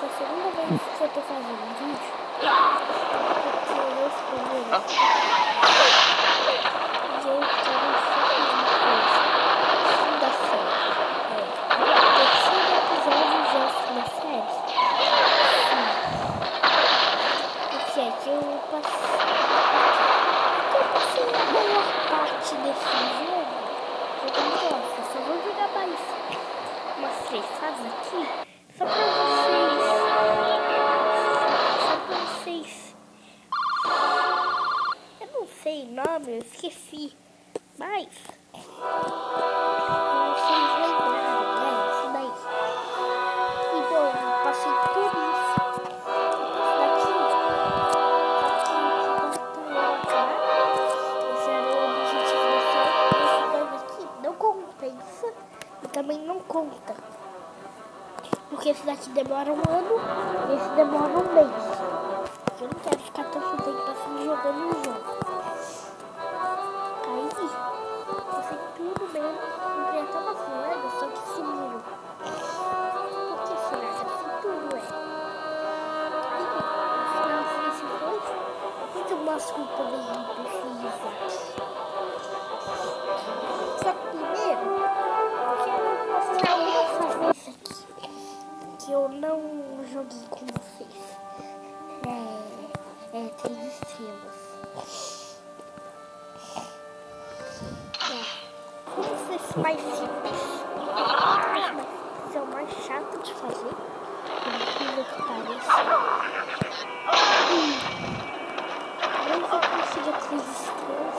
é a segunda vez que eu tô fazendo um vídeo. Porque eu escolhi. E eu quero fazer uma coisa. Segunda série. Terceiro episódio já é uma série. Porque é que eu passei a maior parte desse jogo jogando bosta. Só vou jogar mais umas 3 fases aqui. Só pra vocês. Eu não sei o nome, eu esqueci. Mas vocês lembrarem, né? Isso daí. E bom, eu passei por isso. Esse era o objetivo desse dois aqui. Não compensa e também não conta. Porque esse daqui demora um ano e esse demora um mês. Eu não quero ficar tanto tempo assim jogando um jogo. Aí, eu sei tudo mesmo. Comprei até umas moedas, só que sumiram. Por que será? Assim tudo é. Aí, no final desse dois, depois eu mostro o poder desse Isaac. Só que primeiro, eu quero mostrar uma fase aqui. Que eu não joguei com vocês. É 3 estrelas. Esse mais simples. Esse é o mais chato de fazer. Por incrível que pareça. Mas eu consigo 3 estrelas.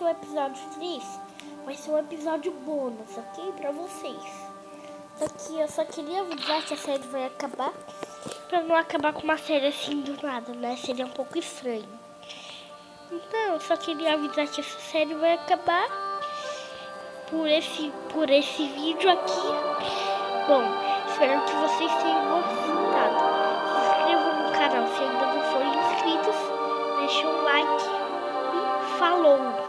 O episódio 3 vai ser um episódio bônus, ok? Pra vocês. Só que eu só queria avisar que a série vai acabar. Pra não acabar com uma série assim do nada, né? Seria um pouco estranho. Então, eu só queria avisar que essa série vai acabar por esse vídeo aqui. Bom, espero que vocês tenham gostado. Se inscrevam no canal se ainda não forem inscritos. Deixem um like e falou!